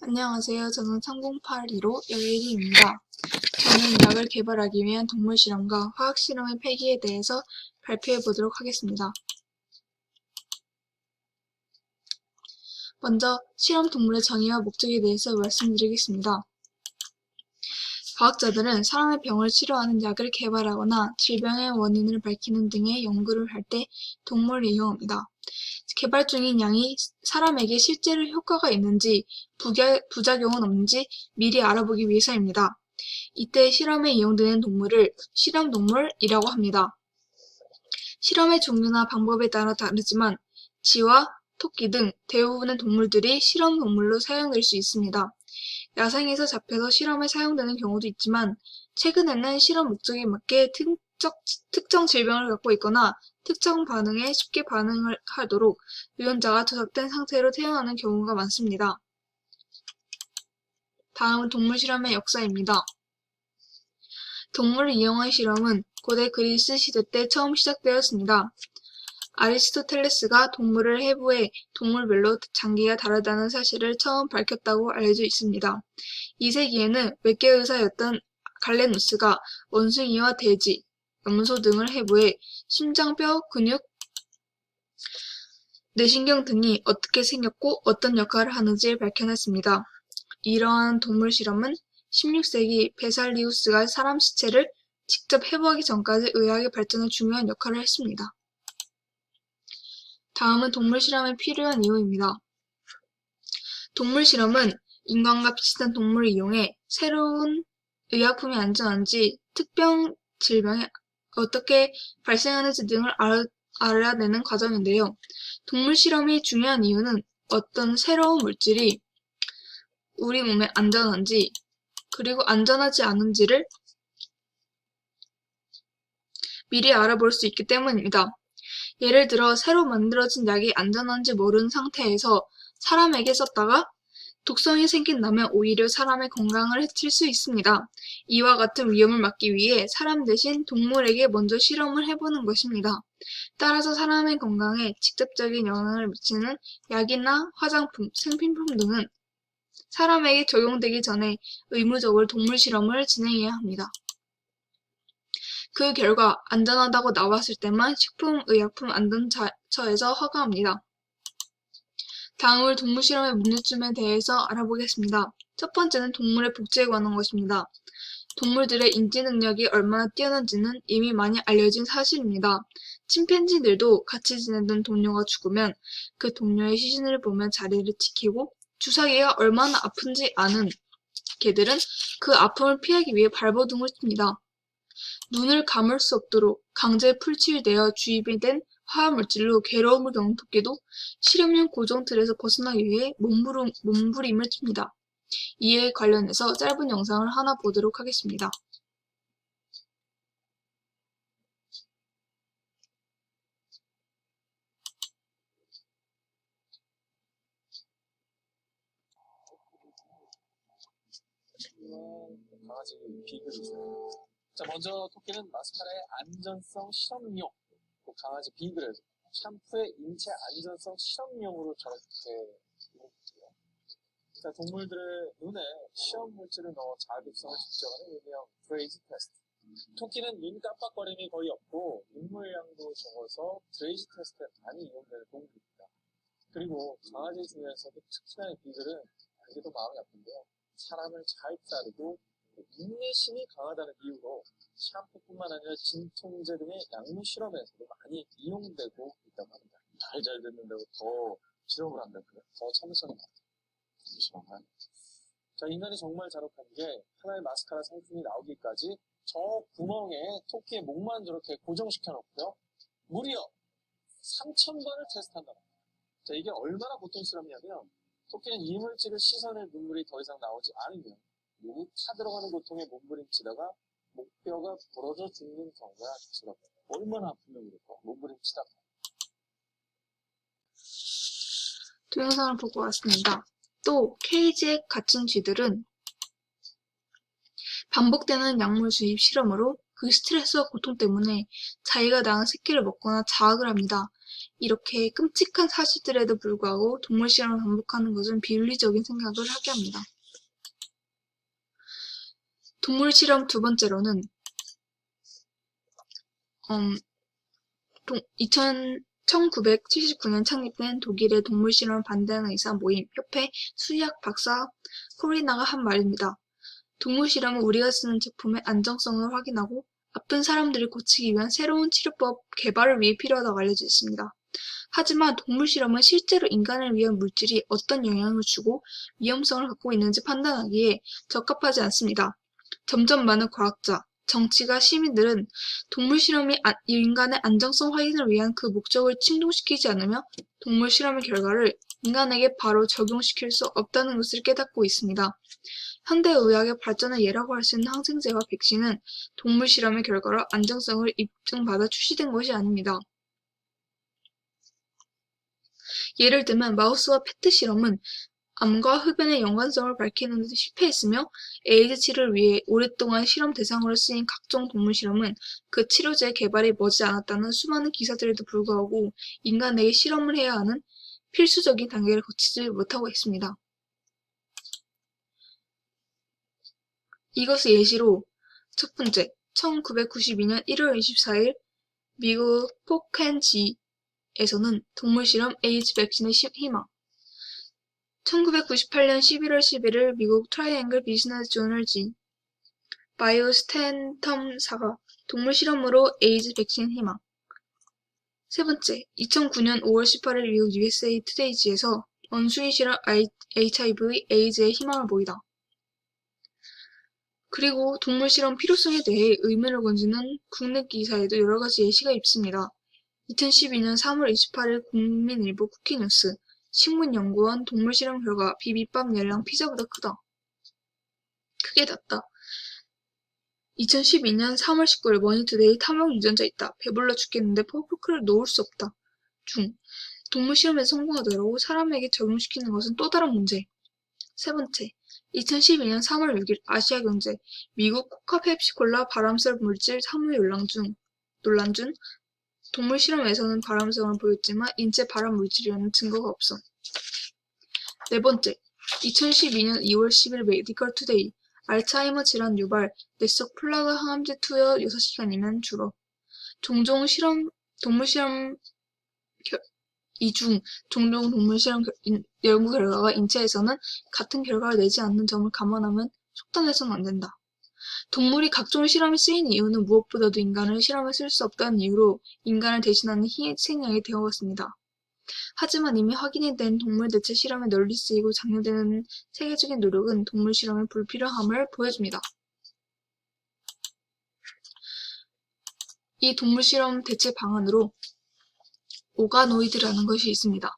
안녕하세요. 저는 3082로 여예리입니다. 저는 약을 개발하기 위한 동물 실험과 화학 실험의 폐기에 대해서 발표해 보도록 하겠습니다. 먼저 실험 동물의 정의와 목적에 대해서 말씀드리겠습니다. 과학자들은 사람의 병을 치료하는 약을 개발하거나 질병의 원인을 밝히는 등의 연구를 할 때 동물을 이용합니다. 개발 중인 약이 사람에게 실제로 효과가 있는지 부작용은 없는지 미리 알아보기 위해서입니다. 이때 실험에 이용되는 동물을 실험동물이라고 합니다. 실험의 종류나 방법에 따라 다르지만 쥐와 토끼 등 대부분의 동물들이 실험동물로 사용될 수 있습니다. 야생에서 잡혀서 실험에 사용되는 경우도 있지만 최근에는 실험 목적에 맞게 특정 질병을 갖고 있거나 특정 반응에 쉽게 반응을 하도록 유전자가 조작된 상태로 태어나는 경우가 많습니다. 다음은 동물 실험의 역사입니다. 동물을 이용한 실험은 고대 그리스 시대 때 처음 시작되었습니다. 아리스토텔레스가 동물을 해부해 동물별로 장기가 다르다는 사실을 처음 밝혔다고 알려져 있습니다. 2세기에는 외계의사였던 갈레누스가 원숭이와 돼지, 염소 등을 해부해 심장, 뼈, 근육, 뇌신경 등이 어떻게 생겼고 어떤 역할을 하는지를 밝혀냈습니다. 이러한 동물 실험은 16세기 베살리우스가 사람 시체를 직접 해부하기 전까지 의학의 발전에 중요한 역할을 했습니다. 다음은 동물 실험에 필요한 이유입니다. 동물 실험은 인간과 비슷한 동물을 이용해 새로운 의약품이 안전한지, 특정 질병이 어떻게 발생하는지 등을 알아내는 과정인데요. 동물 실험이 중요한 이유는 어떤 새로운 물질이 우리 몸에 안전한지, 그리고 안전하지 않은지를 미리 알아볼 수 있기 때문입니다. 예를 들어 새로 만들어진 약이 안전한지 모르는 상태에서 사람에게 썼다가 독성이 생긴다면 오히려 사람의 건강을 해칠 수 있습니다. 이와 같은 위험을 막기 위해 사람 대신 동물에게 먼저 실험을 해보는 것입니다. 따라서 사람의 건강에 직접적인 영향을 미치는 약이나 화장품, 생필품 등은 사람에게 적용되기 전에 의무적으로 동물 실험을 진행해야 합니다. 그 결과 안전하다고 나왔을 때만 식품의약품안전처에서 허가합니다. 다음으로 동물 실험의 문제점에 대해서 알아보겠습니다. 첫 번째는 동물의 복제에 관한 것입니다. 동물들의 인지 능력이 얼마나 뛰어난지는 이미 많이 알려진 사실입니다. 침팬지들도 같이 지내던 동료가 죽으면 그 동료의 시신을 보며 자리를 지키고 주사기가 얼마나 아픈지 아는 개들은 그 아픔을 피하기 위해 발버둥을 칩니다. 눈을 감을 수 없도록 강제 풀칠되어 주입이 된 화학물질로 괴로움을 겪는 토끼도 실험용 고정 틀에서 벗어나기 위해 몸부림을 칩니다. 이에 관련해서 짧은 영상을 하나 보도록 하겠습니다. 강아지 비글이죠. 자, 먼저 토끼는 마스카라의 안전성 실험용, 강아지 비글, 샴푸의 인체 안전성 실험용으로 저렇게 이루어지고요. 자, 동물들의 눈에 시험 물질을 넣어 자극성을 측정하는 일명 드레이즈 테스트. 토끼는 눈 깜빡거림이 거의 없고 눈물량도 적어서 드레이즈 테스트에 많이 이용되는 동물입니다. 그리고 강아지 중에서도 특히나 이 비글은 알기도 마음이 아픈데요. 사람을 잘 따르고 인내심이 강하다는 이유로 샴푸뿐만 아니라 진통제 등의 약물 실험에서도 많이 이용되고 있다고 합니다. 말 잘 듣는다고 더 실험을 한다고요? 더 참을성이 많다. 실험한. 자, 인간이 정말 잔혹한 게 하나의 마스카라 상품이 나오기까지 저 구멍에 토끼의 목만 저렇게 고정시켜 놓고요. 무려 3,000번을 테스트한다. 자, 이게 얼마나 보통 실험이냐면 토끼는 이물질을 씻어낼 눈물이 더 이상 나오지 않으면 목이 타들어가는 고통에 몸부림치다가 목뼈가 부러져 죽는 경우가 있더라고요. 얼마나 아프면 그럴까? 몸부림치다가. 동영상을 보고 왔습니다. 또 케이지에 갇힌 쥐들은 반복되는 약물 주입 실험으로 그 스트레스와 고통 때문에 자기가 낳은 새끼를 먹거나 자학을 합니다. 이렇게 끔찍한 사실들에도 불구하고 동물 실험을 반복하는 것은 비윤리적인 생각을 하게 합니다. 동물 실험 두 번째로는 1979년 창립된 독일의 동물 실험을 반대하는 의사 모임 협회 수의학 박사 코리나가 한 말입니다. 동물 실험은 우리가 쓰는 제품의 안정성을 확인하고 아픈 사람들을 고치기 위한 새로운 치료법 개발을 위해 필요하다고 알려져 있습니다. 하지만 동물 실험은 실제로 인간을 위한 물질이 어떤 영향을 주고 위험성을 갖고 있는지 판단하기에 적합하지 않습니다. 점점 많은 과학자, 정치가, 시민들은 동물 실험이 인간의 안정성 확인을 위한 그 목적을 충족시키지 않으며 동물 실험의 결과를 인간에게 바로 적용시킬 수 없다는 것을 깨닫고 있습니다. 현대의학의 발전의 예라고 할 수 있는 항생제와 백신은 동물 실험의 결과로 안정성을 입증받아 출시된 것이 아닙니다. 예를 들면 마우스와 페트 실험은 암과 흡연의 연관성을 밝히는 데 실패했으며 에이즈 치료를 위해 오랫동안 실험 대상으로 쓰인 각종 동물 실험은 그 치료제 개발이 머지않았다는 수많은 기사들에도 불구하고 인간에게 실험을 해야 하는 필수적인 단계를 거치지 못하고 있습니다. 이것을 예시로 첫 번째, 1992년 1월 24일 미국 포켄지에서는 동물 실험 에이즈 백신의 희망 1998년 11월 11일 미국 트라이앵글 비즈니스 저널 바이오스탠텀사가 동물 실험으로 에이즈 백신 희망 세 번째, 2009년 5월 18일 미국 USA 투데이지에서 원숭이 실험 HIV 에이즈의 희망을 보이다. 그리고 동물 실험 필요성에 대해 의문을 건지는 국내 기사에도 여러 가지 예시가 있습니다. 2012년 3월 28일 국민일보 쿠키뉴스 식문연구원 동물 실험 결과 비빔밥 열량 피자보다 크게 났다. 2012년 3월 19일 머니투데이 탐욕 유전자 있다. 배불러 죽겠는데 포크를 놓을 수 없다. 중. 동물 실험에서 성공하더라도 사람에게 적용시키는 것은 또 다른 문제. 세 번째. 2012년 3월 6일 아시아경제 미국 코카 펩시콜라 발암성 물질 사무 논란 중 동물 실험에서는 발암성을 보였지만 인체 발암 물질이라는 증거가 없어. 네 번째, 2012년 2월 10일 메디컬 투데이 알츠하이머 질환 유발 뇌속 플라그 항암제 투여 6시간이면 줄어. 종종 동물 실험 연구 결과가 인체에서는 같은 결과를 내지 않는 점을 감안하면 속단해서는 안 된다. 동물이 각종 실험에 쓰인 이유는 무엇보다도 인간을 실험에 쓸 수 없다는 이유로 인간을 대신하는 희생양이 되어왔습니다. 하지만 이미 확인이 된 동물 대체 실험에 널리 쓰이고 장려되는 세계적인 노력은 동물 실험의 불필요함을 보여줍니다. 이 동물 실험 대체 방안으로 오가노이드라는 것이 있습니다.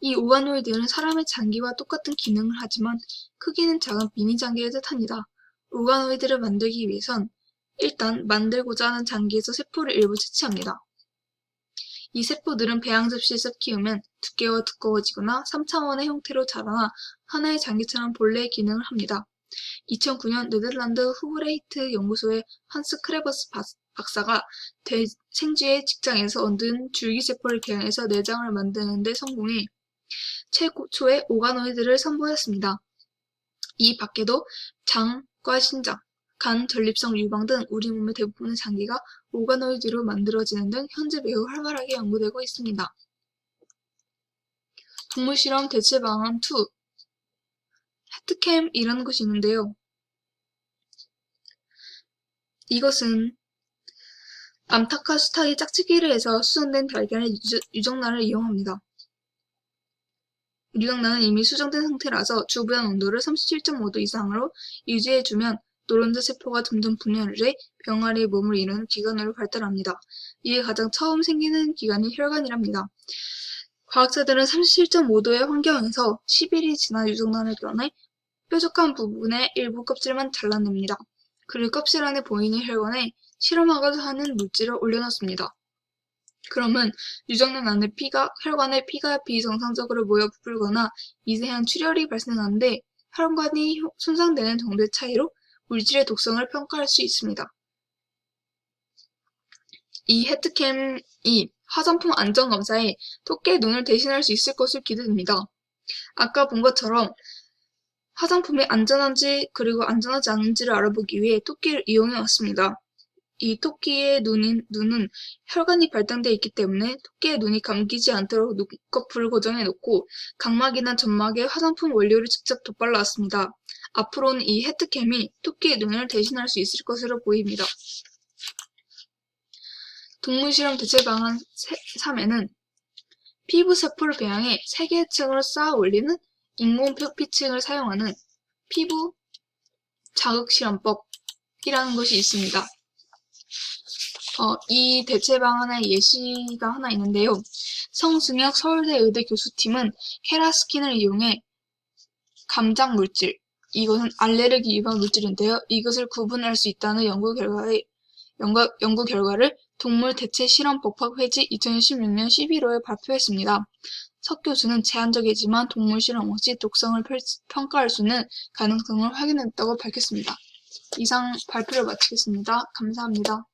이 오가노이드는 사람의 장기와 똑같은 기능을 하지만 크기는 작은 미니 장기를 뜻합니다. 오가노이드를 만들기 위해선 일단 만들고자 하는 장기에서 세포를 일부 채취합니다. 이 세포들은 배양 접시에서 키우면 두께가 두꺼워지거나 3차원의 형태로 자라나 하나의 장기처럼 본래의 기능을 합니다. 2009년 네덜란드 후브레이트 연구소의 한스 크레버스 박사가 생쥐의 직장에서 얻은 줄기세포를 개량해서 내장을 만드는 데 성공해 최초의 오가노이드를 선보였습니다. 이 밖에도 장과 신장, 간, 전립선, 유방 등 우리 몸의 대부분의 장기가 오가노이드로 만들어지는 등 현재 매우 활발하게 연구되고 있습니다. 동물 실험 대체 방안 2 해트캠이라는 것이 있는데요. 이것은 암탉과 수탉이 짝짓기를 해서 수정된 달걀의 유정란을 이용합니다. 유정란은 이미 수정된 상태라서 주부연 온도를 37.5도 이상으로 유지해주면 노른자 세포가 점점 분열을 해 병아리의 몸을 이루는 기관으로 발달합니다. 이에 가장 처음 생기는 기관이 혈관이랍니다. 과학자들은 37.5도의 환경에서 10일이 지나 유정란을 꺼내 뾰족한 부분의 일부 껍질만 잘라냅니다. 그리고 껍질 안에 보이는 혈관에 실험하고자 하는 물질을 올려놓습니다. 그러면 유정란 안에 혈관에 피가 비정상적으로 모여 부풀거나 미세한 출혈이 발생하는데 혈관이 손상되는 정도의 차이로 물질의 독성을 평가할 수 있습니다. 이 해트캠이 화장품 안전검사에 토끼의 눈을 대신할 수 있을 것으로 기대됩니다. 아까 본 것처럼 화장품이 안전한지 그리고 안전하지 않은지를 알아보기 위해 토끼를 이용해 왔습니다. 이 토끼의 눈은 혈관이 발달되어 있기 때문에 토끼의 눈이 감기지 않도록 눈꺼풀을 고정해 놓고 각막이나 점막에 화장품 원료를 직접 덧발라 왔습니다. 앞으로는 이 헤트캠이 토끼의 눈을 대신할 수 있을 것으로 보입니다. 동물실험 대체 방안 3에는 피부 세포를 배양해 3개의 층으로 쌓아 올리는 인공 피층을 사용하는 피부 자극 실험법이라는 것이 있습니다. 이 대체 방안의 예시가 하나 있는데요. 성승혁 서울대 의대 교수팀은 케라스킨을 이용해 감작 물질, 이것은 알레르기 유발 물질인데요. 이것을 구분할 수 있다는 연구 결과를 동물 대체 실험 복합 회지 2016년 11월에 발표했습니다. 석 교수는 제한적이지만 동물 실험 없이 독성을 평가할 수 있는 가능성을 확인했다고 밝혔습니다. 이상 발표를 마치겠습니다. 감사합니다.